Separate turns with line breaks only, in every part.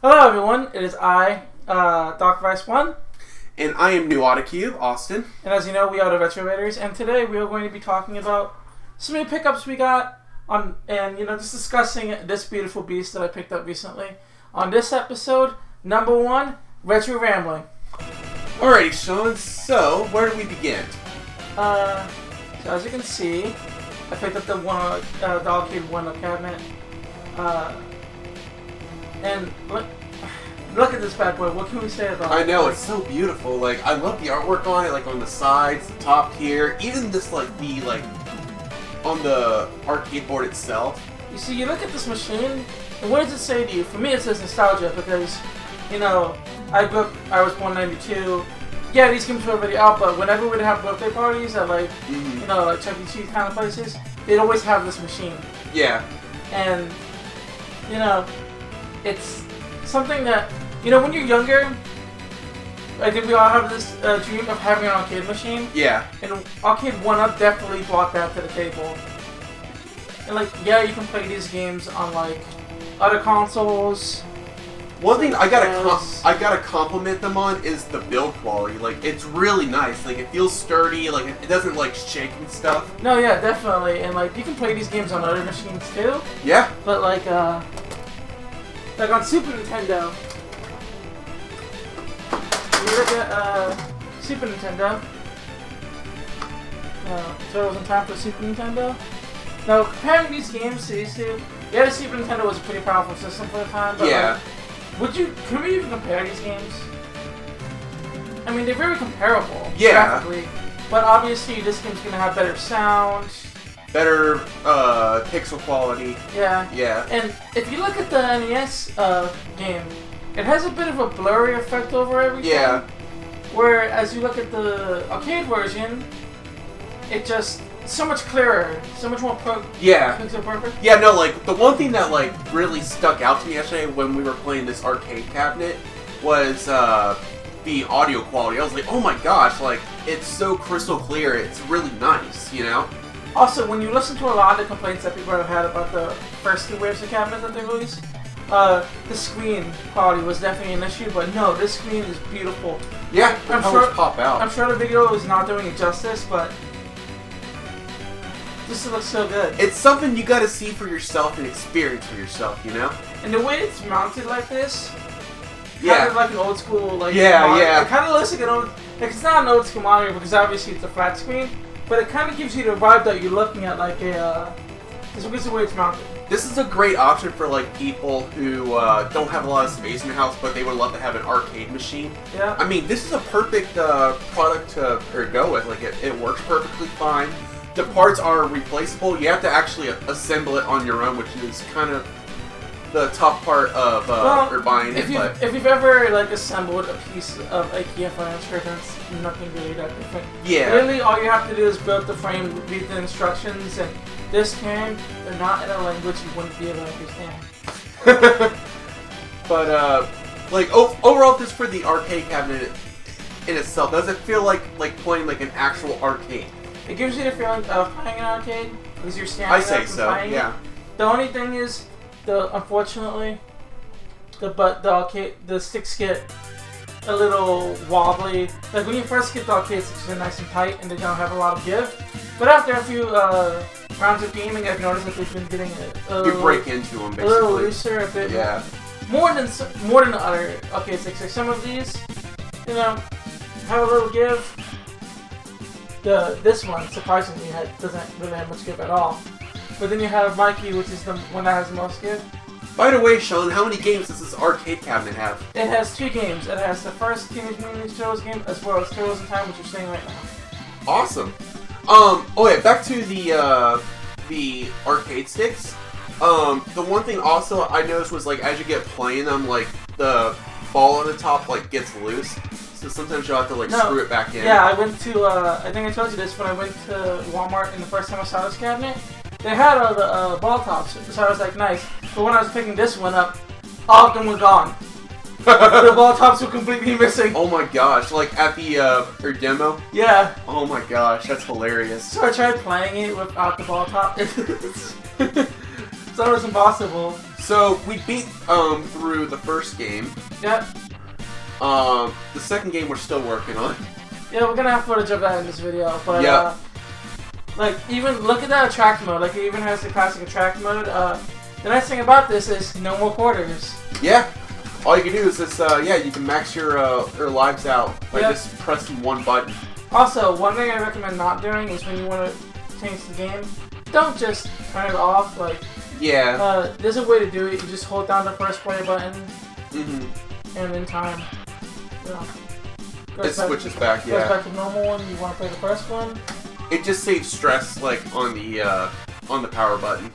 Hello everyone, it is I, Darkvice 1.
And I am Nuadacube, Austin.
And as you know, we are the Retro Raiders, and today we are going to be talking about some new pickups we got, and just discussing this beautiful beast that I picked up recently. On this episode, number 1, Retro Rambling.
Alrighty, Sean, so where do we begin?
So as you can see, I picked up the Darkvice one cabinet. And look at this bad boy. What can we say about it?
I know, it's so beautiful. Like, I love the artwork on it, like on the sides, the top here, even just like on the arcade board itself.
You see, you look at this machine, and what does it say to you? For me, it says nostalgia because, I was born in 92. Yeah, these games were already out, but whenever we'd have birthday parties at like Chuck E. Cheese kind of places, they'd always have this machine.
Yeah.
And, it's something that, when you're younger, I think we all have this dream of having an arcade machine.
Yeah.
And Arcade 1-Up definitely brought that to the table. And you can play these games on other consoles.
One thing I gotta compliment them on is the build quality. Like, it's really nice. Like, it feels sturdy. Like, it doesn't shake and stuff.
No, yeah, definitely. And you can play these games on other machines too.
Yeah.
But on Super Nintendo, you look at Super Nintendo. Turtles in Time for Super Nintendo. Now, comparing these games to these two, yeah, the Super Nintendo was a pretty powerful system for the time. But
yeah.
Can we even compare these games? I mean, they're very comparable.
Yeah.
Graphically, but obviously, this game's gonna have better sound.
Better pixel quality.
Yeah.
Yeah.
And if you look at the NES game, it has a bit of a blurry effect over everything.
Yeah.
Whereas you look at the arcade version, it's so much clearer, so much more pixel perfect.
Yeah, no, the one thing that really stuck out to me yesterday when we were playing this arcade cabinet was the audio quality. I was like, oh my gosh, it's so crystal clear. It's really nice,
Also, when you listen to a lot of the complaints that people have had about the first two waves of cabinets that they released, the screen quality was definitely an issue, but no, this screen is beautiful.
Yeah, the colors pop out.
I'm sure the video is not doing it justice, but this looks so good.
It's something you gotta see for yourself and experience for yourself,
And the way it's mounted like this,
yeah,
kind of like an old school, monitor.
yeah.
It kind of looks like an old, it's not an old school monitor because obviously it's a flat screen. But it kind of gives you the vibe that you're looking at this is the way it's mounted.
This is a great option for people who don't have a lot of space in their house, but they would love to have an arcade machine.
Yeah.
I mean, this is a perfect product to go with. It works perfectly fine. The parts are replaceable. You have to actually assemble it on your own, which is kind of the tough part of buying it.
If you've ever assembled a piece of IKEA furniture, then it's nothing really that different.
Yeah.
Really, all you have to do is build the frame, read the instructions, and this time they're not in a language you wouldn't be able to understand.
But overall, just for the arcade cabinet in itself, does it feel like playing an actual arcade?
It gives you the feeling of playing an arcade because you're standing up and playing it. The only thing is, unfortunately, the sticks get a little wobbly. When you first get the arcades, it's nice and tight and they don't have a lot of give. But after a few rounds of gaming, I've noticed that they've been getting
you break into them basically.
A little looser, a bit more than the other arcade sticks. Some of these, have a little give. This one, surprisingly, doesn't really have much give at all. But then you have Mikey, which is the one that has the most give.
By the way, Sean, how many games does this arcade cabinet have?
It has 2 games. It has the first Teenage Mutant Ninja Turtles game, as well as Turtles in Time, which you're seeing right now.
Awesome. Back to the arcade sticks. The one thing also I noticed was as you get playing them, the ball on the top gets loose. So sometimes you'll have to screw it back in.
Yeah, I went to I think I told you this when I went to Walmart and the first time I saw this cabinet. They had all the ball tops, so I was nice. But when I was picking this one up, all of them were gone. The ball tops were completely missing.
Oh my gosh, at the demo?
Yeah.
Oh my gosh, that's hilarious.
So I tried playing it without the ball top. It's almost impossible.
So we beat through the first game.
Yep.
The second game we're still working on.
Yeah, we're gonna have footage of that in this video, but like even look at that attract mode. Like it even has the classic attract mode. The nice thing about this is no more quarters.
Yeah. All you can do is just you can max your lives out by just pressing one button.
Also, one thing I recommend not doing is when you want to change the game, don't just turn it off. Like there's a way to do it. You just hold down the first play button, and in time,
it switches back.
Goes back to normal one. You want to play the first one.
It just saves stress, like on the power button.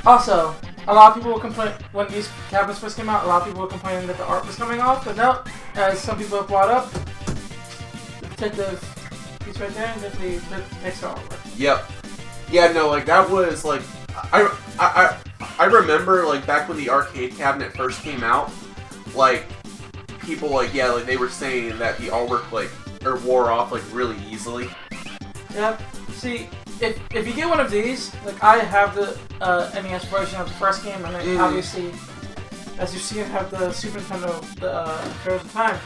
Also, a lot of people will complain when these cabinets first came out. A lot of people were complaining that the art was coming off, but no, as some people have brought up, the protective piece right there definitely makes it all work.
Yep. Yeah, no, like that was like I remember like back when the arcade cabinet first came out, like people like they were saying that the artwork wore off like really easily.
Yep. See, if you get one of these, like I have the NES version of the first game, and then obviously, as you see, I have the Super Nintendo Heroes of Time.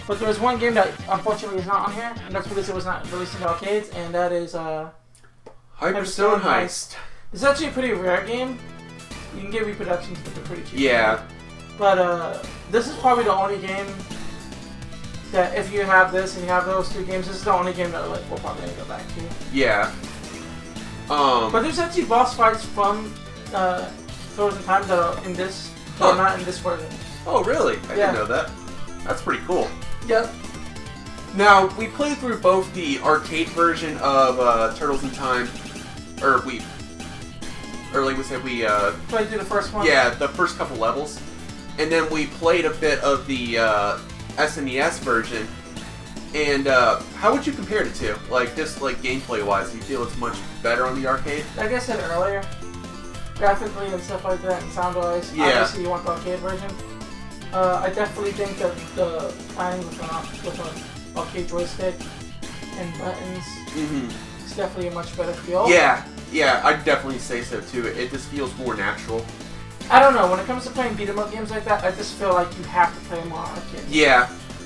But there's one game that unfortunately is not on here, and that's because it was not released in the arcades, and that is
Hyperstone Heist.
It's actually a pretty rare game. You can get reproductions, but they're pretty cheap.
Yeah.
But this is probably the only game that if you have this and you have those two games, this is the only game that we're probably gonna go back to.
Yeah.
But there's actually boss fights from Heroes of Time that are in this, but not in this version.
Oh, really? I didn't know that. That's pretty cool.
Yep.
Now, we played through both the arcade version of Turtles in Time, or we
played through the first one.
Yeah, the first couple levels, and then we played a bit of the SNES version. And how would you compare the two? Like just like gameplay wise, do you feel it's much better on the arcade?
Like I said earlier, graphically and stuff like that, and sound wise. Obviously, you want the arcade version. I definitely think that the playing with an arcade joystick and buttons is definitely a much better feel.
Yeah, I'd definitely say so too. It just feels more natural.
I don't know. When it comes to playing beat 'em up games like that, I just feel like you have to play them on arcade.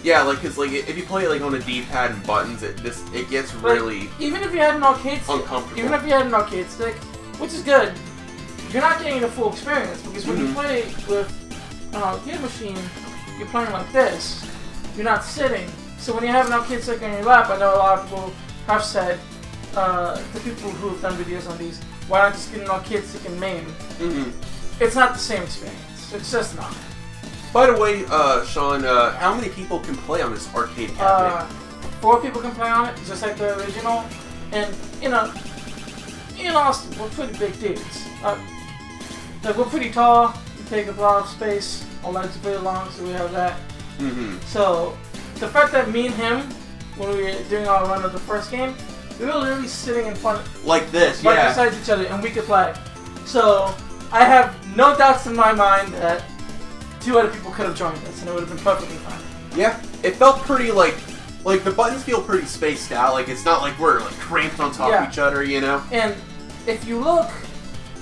Yeah, like cause like if you play it like on a D-pad and buttons, it gets really
even if you had an arcade stick,
uncomfortable.
Even if you had an arcade stick, which is good, you're not getting the full experience because when you play with an arcade machine, you're playing like this. You're not sitting. So when you have an arcade stick on your lap, I know a lot of people have said, the people who have done videos on these, why not just get an arcade stick and main? It's not the same experience. It's just not.
By the way, Sean, how many people can play on this arcade cabinet?
4 people can play on it, just like the original. And, in Austin, we're pretty big dudes. Like, we're pretty tall, we take up a lot of space, our legs are pretty long, so we have that. So, the fact that me and him, when we were doing our run of the first game, we were literally sitting in front
like this,
right beside each other, and we could play. So, I have no doubts in my mind that 2 other people could have joined us, and it would have been perfectly fine.
Yeah, it felt pretty like the buttons feel pretty spaced out. Like it's not like we're like cramped on top of each other, you know. And
if you look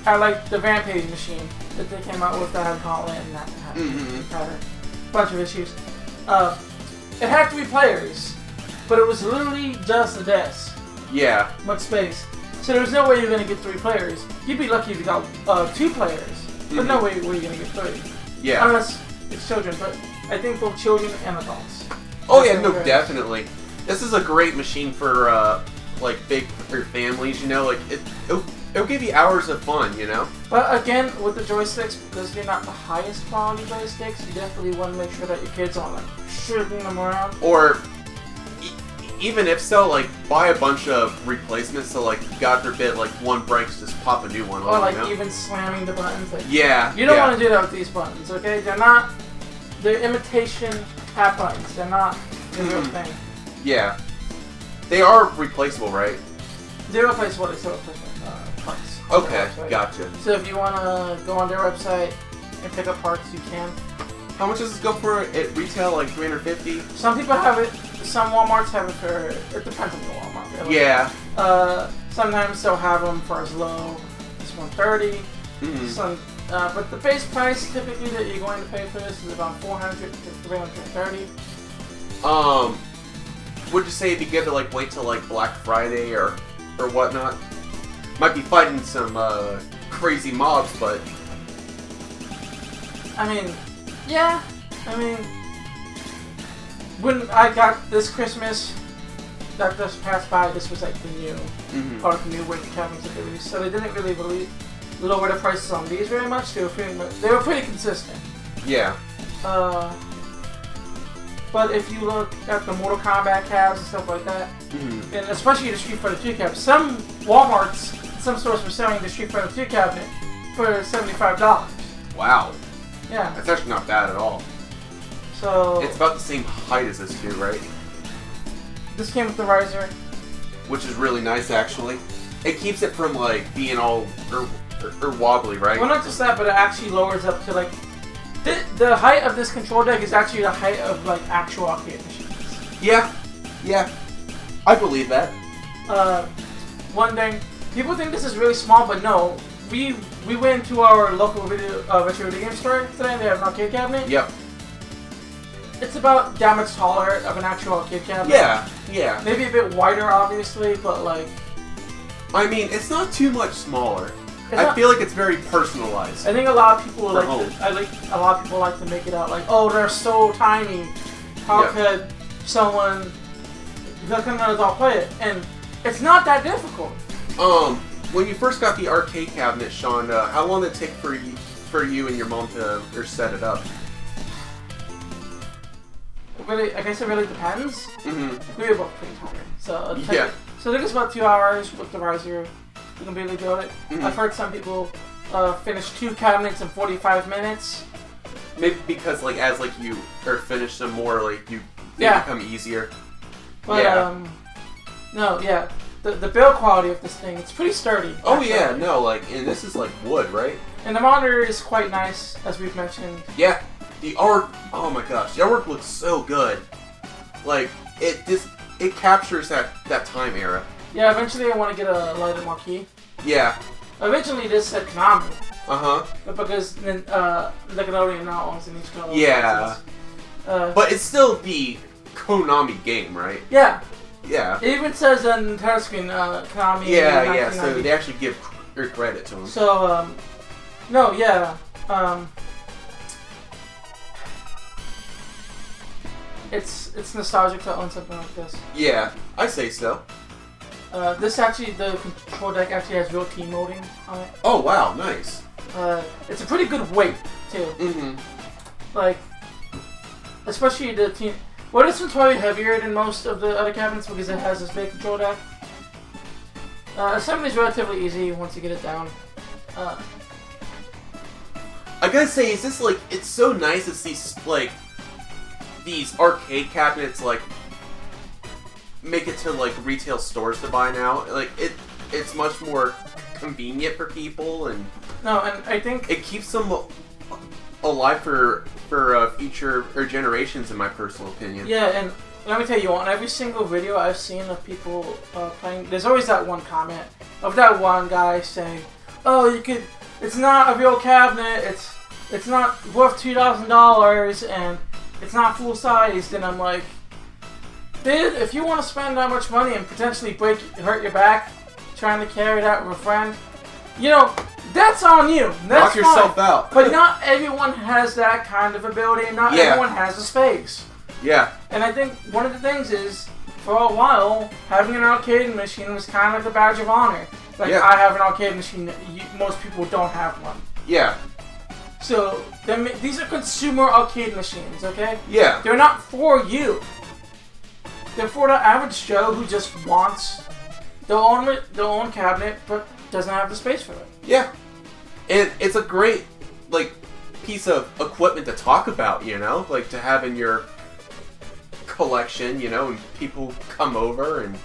at like the Rampage machine that they came out with that had Colin and that had a bunch of issues, it had 3 players, but it was literally just a desk.
Yeah.
Much space. So there's no way you're gonna get 3 players. You'd be lucky if you got 2 players, but no way you're gonna get 3.
Yeah.
Unless it's children, but I think both children and adults.
Oh yeah, no, definitely. This is a great machine for like big families, you know. Like it'll give you hours of fun, you know.
But again, with the joysticks, because they're not the highest quality joysticks, you definitely want to make sure that your kids aren't like shifting them around.
Or even if so, like buy a bunch of replacements. So like, God forbid, like one breaks, just pop a new one.
Or like even slamming the buttons. Like,
yeah.
You don't want to do that with these buttons, okay? They're imitation tap buttons. They're not the real thing.
Yeah. They are replaceable, right?
They're replaceable. They're still replaceable parts.
Okay, gotcha.
So if you want to go on their website and pick up parts, you can.
How much does this go for at retail? Like $350?
Some people have it. Some Walmarts have it for. It depends on the Walmart. Really.
Yeah.
Sometimes they'll have them for as low as $130. But the base price typically that you're going to pay for this is about $400 to $330.
Would you say it'd be good to like wait till like Black Friday or whatnot? Might be fighting some crazy mobs, but
I mean, yeah. I mean, when I got this Christmas that just passed by, this was like the new winter cabinets that they released. So they didn't really lower the prices on these very much. They were pretty consistent.
Yeah.
But if you look at the Mortal Kombat cabs and stuff like that, and especially the Street Fighter 2 cabs, some Walmarts, some stores were selling the Street Fighter 2 cabinet for $75.
Wow.
Yeah.
That's actually not bad at all.
So
it's about the same height as this too, right?
This came with the riser,
which is really nice actually. It keeps it from like being all or wobbly, right?
Well, not just that, but it actually lowers up to like the height of this control deck is actually the height of like actual arcade machines.
Yeah, I believe that.
One thing, people think this is really small, but no. We went to our local retro video game store today. They have an arcade cabinet.
Yep.
It's about that much taller of an actual arcade cabinet.
Yeah.
Maybe a bit wider, obviously, but like.
I mean, it's not too much smaller. I feel like it's very personalized.
I think a lot of people like to make it out like, oh, they're so tiny. How could someone? How can an adult play it? And it's not that difficult.
When you first got the arcade cabinet, Sean, how long did it take for you and your mom to set it up?
Really, I guess it really depends. We were both pretty tired, so So I think it's about 2 hours with the riser. You can barely do it. I've heard some people finish 2 cabinets in 45 minutes.
Maybe because like as like you finish them more, like they become easier.
But the build quality of this thing, it's pretty sturdy.
Oh yeah, no, like, and this is like wood, right?
And the monitor is quite nice, as we've mentioned.
Yeah, the art, oh my gosh, the artwork looks so good. Like, it captures that time era.
Yeah, eventually I want to get a lighter marquee.
Yeah.
Originally this said Konami. But because Nickelodeon now owns in each color.
Yeah. But it's still the Konami game, right?
Yeah.
Yeah.
It even says on the title screen, Konami.
Yeah, so they actually give credit to them.
So, it's nostalgic to own something like this.
Yeah, I say so.
This actually, the control deck actually has real team molding on it.
Oh wow, nice.
It's a pretty good weight too. Like, especially the team. Well, this one's probably heavier than most of the other cabinets because it has this big control deck. Assembly is relatively easy once you get it down.
I gotta say, is this like, it's so nice to see like these arcade cabinets like make it to like retail stores to buy now. Like it's much more convenient for people, and
I think
it keeps them alive for future generations, in my personal opinion.
Yeah, and let me tell you, on every single video I've seen of people playing, there's always that one comment of that one guy saying, "Oh, it's not a real cabinet. It's not worth $2,000, and it's not full sized." And I'm like, dude, if you want to spend that much money and potentially hurt your back trying to carry that with a friend, that's on you. That's
Knock yourself out.
But not everyone has that kind of ability, and not everyone has the space.
Yeah.
And I think one of the things is, for a while, having an arcade machine was kind of like a badge of honor. Like, I have an arcade machine, most people don't have one.
Yeah.
So, these are consumer arcade machines, okay?
Yeah.
They're not for you. They're for the average Joe who just wants their own cabinet, but doesn't have the space for it.
Yeah. And it's a great, like, piece of equipment to talk about, like to have in your collection, and people come over and,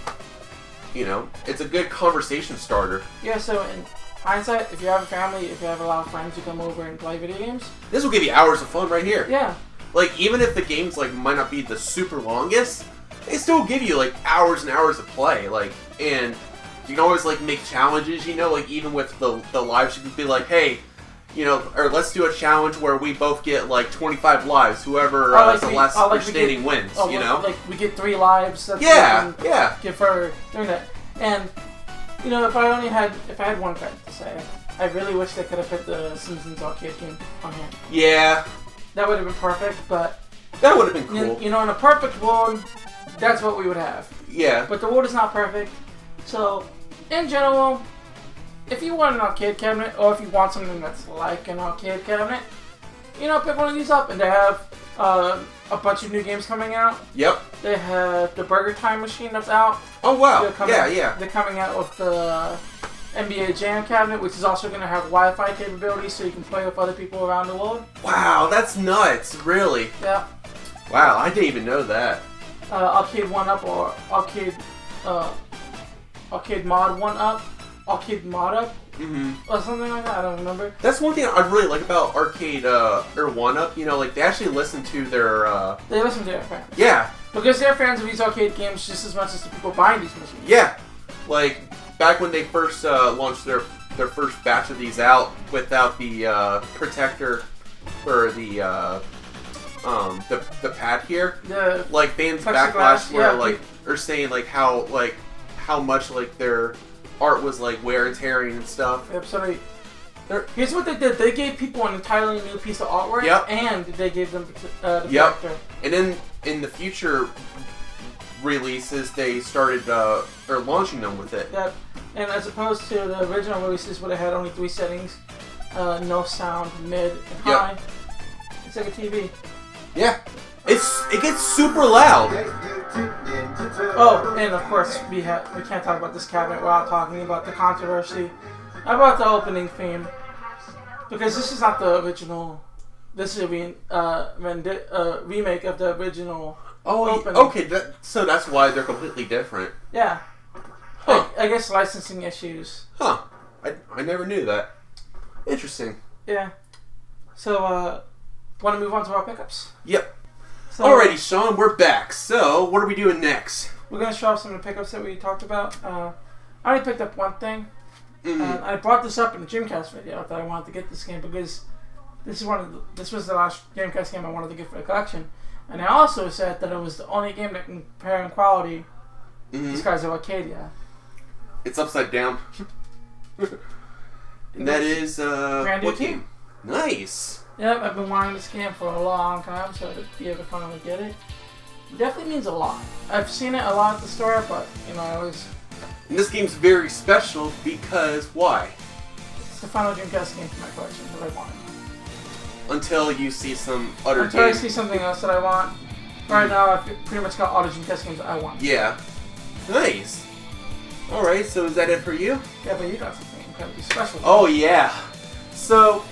it's a good conversation starter.
Yeah, so in hindsight, if you have a family, if you have a lot of friends who come over and play video games,
this will give you hours of fun right here.
Yeah.
Like, even if the games, like, might not be the super longest, they still give you, like, hours and hours of play, like, and You can always like make challenges, you know, like even with the lives, you can be like, hey, you know, or let's do a challenge where we both get like 25 lives. Whoever is the last standing wins. You know,
like we get 3 lives. That's Give for doing that. And you know, if I had one thing to say, I really wish they could have put the Simpsons arcade game on here.
Yeah,
that would have been perfect. But
that would have been cool.
You know, in a perfect world, that's what we would have.
Yeah.
But the world is not perfect. So, in general, if you want an arcade cabinet, or if you want something that's like an arcade cabinet, you know, pick one of these up. And they have a bunch of new games coming out.
Yep.
They have the Burger Time machine that's out.
Oh, wow.
They're coming out with the NBA Jam cabinet, which is also going to have Wi-Fi capabilities so you can play with other people around the world.
Wow, that's nuts. Really?
Yeah.
Wow, I didn't even know that.
Arcade 1-Up or Arcade Mod 1-Up. Arcade Mod Up, or something like that. I don't remember.
That's one thing I really like about Arcade or 1-Up. You know, like they actually listen to their.
They listen to their fans.
Yeah.
Because they're fans of these arcade games just as much as the people buying these machines.
Yeah. Like back when they first launched their first batch of these out without the protector for the pad here. Like fans backlash were saying like how much like their art was like wear and tearing and stuff.
Yep, so here's what they did. They gave people an entirely new piece of artwork, and they gave them the protector.
And then in the future releases, they started or launching them with it.
Yep. And as opposed to the original releases where they had only 3 settings, no sound, mid, and high. It's like a TV.
Yeah. It gets super loud.
Oh, and of course we can't talk about this cabinet without talking about the controversy about the opening theme, because this is not the original. This is a remake of the original. Opening.
Okay. So that's why they're completely different.
Yeah. Huh. I guess licensing issues.
Huh. I never knew that. Interesting.
Yeah. So, want to move on to our pickups?
Yep.
So,
alrighty, Sean, we're back. So, what are we doing next?
We're going to show off some of the pickups that we talked about. I already picked up one thing. I brought this up in the Dreamcast video that I wanted to get this game because this was the last Dreamcast game I wanted to get for the collection. And I also said that it was the only game that can compare in quality these guys are Arcadia.
It's upside down. And that is
Grandia
what game? Nice.
Yep, I've been wanting this game for a long time, so to be able to finally get it definitely means a lot. I've seen it a lot at the store, but you know, I always.
And this game's very special because why?
It's the final Dreamcast game for my collection that I wanted.
Until you see some other
Until I see something else that I want. Right now, I've pretty much got all the Dreamcast games that I want.
Yeah. Nice. Alright, so is that it for you?
Yeah, but you got something incredibly special.
Oh, yeah. So,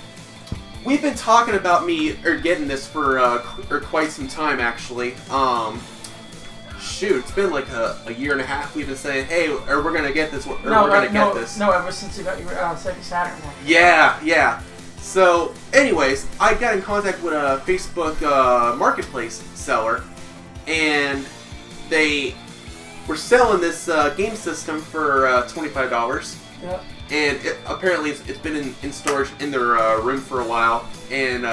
we've been talking about getting this for quite some time, actually. Shoot, it's been like a year and a half we've been saying, hey, we're gonna get this, we're gonna get this.
No, ever since you got your Sega Saturn one.
Yeah. So, anyways, I got in contact with a Facebook marketplace seller, and they were selling this game system for $25.
Yep.
And apparently it's been in storage in their room for a while, and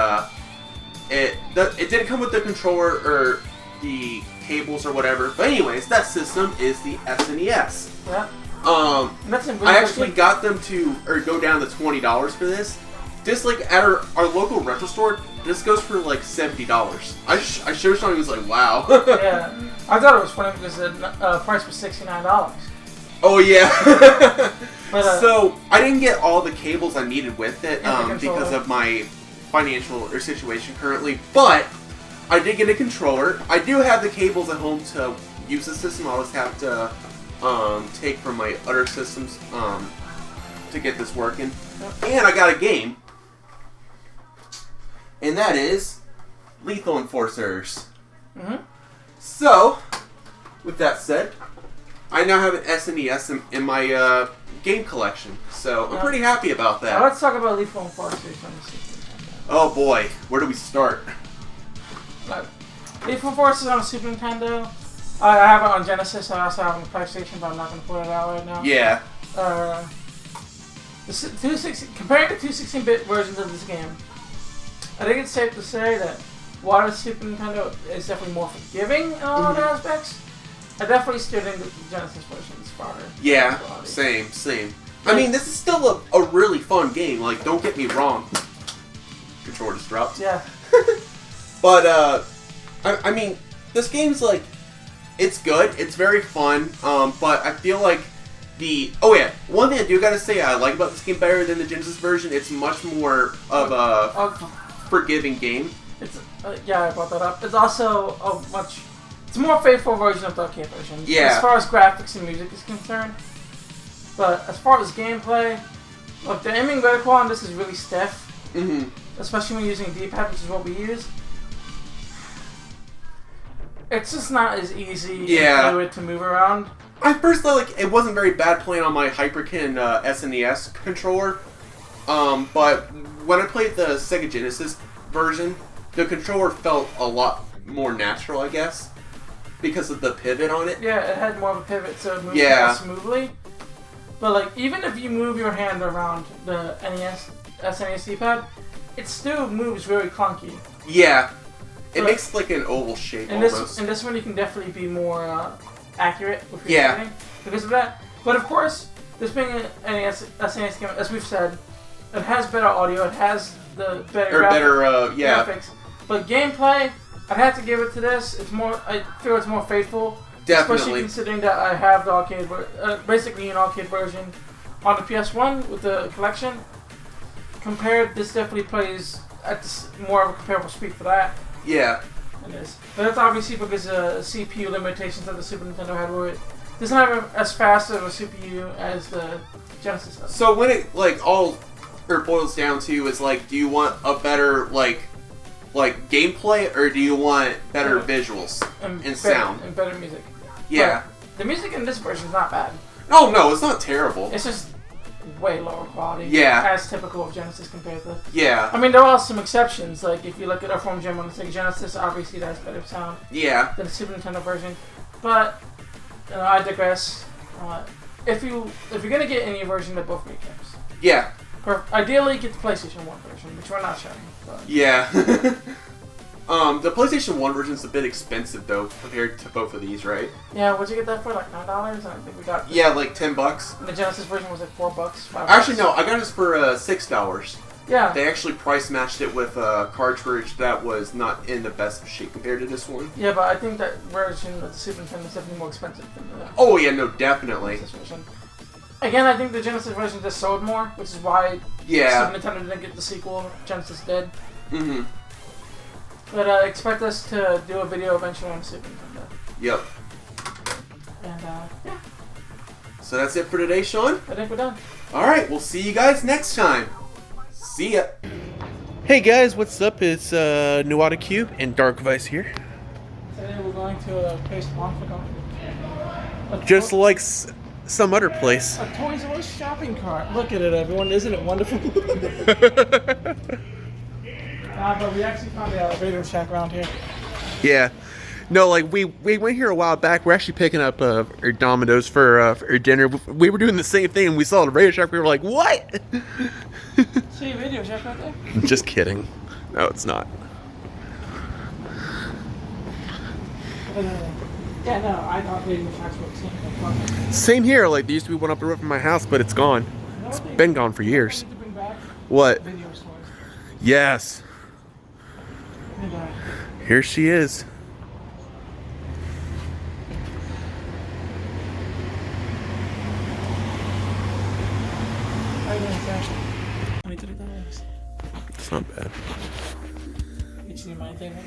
it didn't come with the controller or the cables or whatever. But anyways, that system is the SNES.
Yeah.
I actually got them to go down to $20 for this. Just like at our local rental store, this goes for like $70. I showed Sean, he was like, wow.
Yeah. I thought it was funny because the price was $69.
Oh yeah.
But,
so I didn't get all the cables I needed with it because of my financial situation currently, but I did get a controller. I do have the cables at home to use the system. I'll just have to take from my other systems to get this working. And I got a game, and that is Lethal Enforcers. So, with that said, I now have an SNES in my game collection, so I'm pretty happy about that.
Now let's talk about Lethal Enforcers on the Super Nintendo.
Oh boy, where do we start?
Lethal Enforcers on the Super Nintendo. I have it on Genesis. I also have it on PlayStation, but I'm not going to put it out right now.
Yeah.
comparing the two 16-bit versions of this game, I think it's safe to say that while the Super Nintendo is definitely more forgiving in a lot of aspects, I definitely still think that the Genesis version is farther.
Yeah, same. I mean, this is still a really fun game. Like, don't get me wrong. Controller just dropped.
Yeah.
But, I mean, this game's like, it's good. It's very fun. But I feel like one thing I do gotta say I like about this game better than the Genesis version, it's much more of a forgiving game.
It's I brought that up. It's also it's a more faithful version of the arcade version.
Yeah.
As far as graphics and music is concerned. But as far as gameplay, look, the aiming reticle on this is really stiff.
Mm-hmm.
Especially when using D-pad, which is what we use. It's just not as easy and fluid to move around.
I first thought it wasn't very bad playing on my Hyperkin SNES controller. But when I played the Sega Genesis version, the controller felt a lot more natural, I guess, because of the pivot on it.
Yeah, it had more of a pivot, so it moved more smoothly. But even if you move your hand around the SNES D-pad, it still moves very clunky.
Yeah, it makes an oval shape almost.
And this one you can definitely be more accurate with your shooting because of that. But of course, this being an SNES game, as we've said, it has better audio, it has the better graphics. But gameplay, I'd have to give it to this. I feel it's more faithful.
Definitely.
Especially considering that I have the basically an arcade version on the PS1 with the collection. This definitely plays at more of a comparable speed for that.
Yeah.
It is. But that's obviously because of CPU limitations that the Super Nintendo had where it doesn't have as fast of a CPU as the Genesis does.
So when it all boils down to is do you want a better gameplay or do you want better visuals and sound
and better music?
Yeah.
But the music in this version is not bad.
Oh no, it's not terrible.
It's just way lower quality.
Yeah.
As typical of Genesis compared to.
Yeah.
I mean, there are some exceptions. If you look at Earthworm Jim on the Sega Genesis, obviously that has better sound.
Yeah.
Than the Super Nintendo version. But I digress. If you're gonna get any version, they're both great games.
Yeah.
Ideally, get the PlayStation 1 version, which we're not showing. But.
Yeah. The PlayStation 1 version is a bit expensive though compared to both of these, right?
Yeah, what'd you get that for? $9? I think we got.
Yeah, $10.
And the Genesis version was $4, $5.
Actually, no, I got this for $6.
Yeah.
They actually price matched it with a cartridge that was not in the best shape compared to this one.
Yeah, but I think that version of the Super Nintendo is definitely more expensive than the.
Oh yeah, no, definitely.
Genesis version. Again, I think the Genesis version just sold more, which is why Super Nintendo didn't get the sequel. Genesis did.
Mm-hmm.
But expect us to do a video eventually on Super Nintendo.
Yep.
And yeah.
So that's it for today, Sean?
I think we're done.
Alright, we'll see you guys next time. See ya. Hey guys, what's up? It's Nuadacube and Darkvice here.
Today we're going to a place
just like some other place.
A Toys R Us shopping cart. Look at it, everyone. Isn't it wonderful? But we actually found a Radio Shack around here.
Yeah. No, we went here a while back. We're actually picking up our Domino's for dinner. We were doing the same thing and we saw the Radio Shack. We were like, what?
See a Radio Shack right there?
Just kidding. No, it's not.
Yeah, no, I thought Radio Shacks were the same.
Same here. There used to be one up the road from my house, but it's gone. It's been gone for years. What?
Video stores.
Yes. Here she is.
$23.
It's not bad.
You see my things?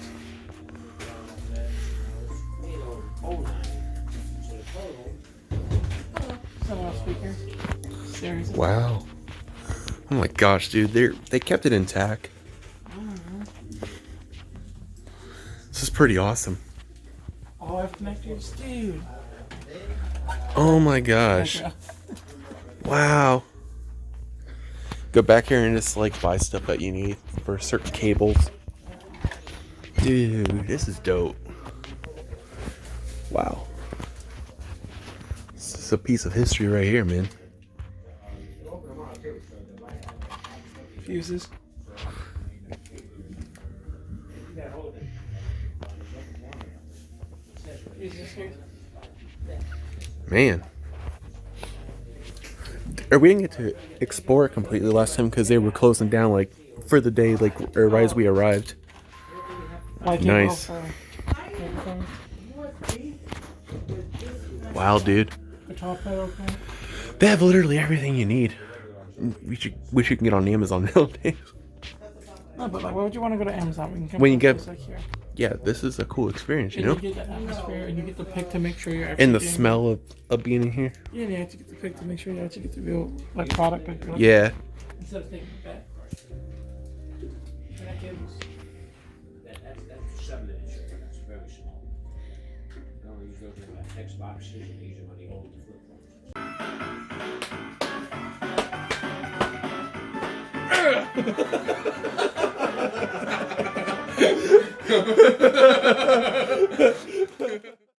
Someone speaker. Seriously.
Wow. Oh my gosh, dude, they kept it intact. This is pretty awesome.
Oh, I've connectors, dude.
Oh my gosh. Wow. Go back here and just buy stuff that you need for certain cables. Dude, this is dope. Wow. This is a piece of history right here, man.
fuses.
Man. Or we didn't get to explore it completely last time because they were closing down like for the day, like right as we arrived. Nice. Wow, dude. They have literally everything you need. Wish you can get on Amazon nowadays.
No, but like, why would you want to go to Amazon
when you get
like here?
Yeah, this is a cool experience, you know?
You get the atmosphere and you get the pick to make sure you're
actually... And the smell of being in here.
Yeah, you have to get the pick to make sure you actually get the real, like, product. Like,
yeah.
Instead of taking it back.
That's 7-inch. That's very small. I only use those in Xboxes and use them on the old flip phones.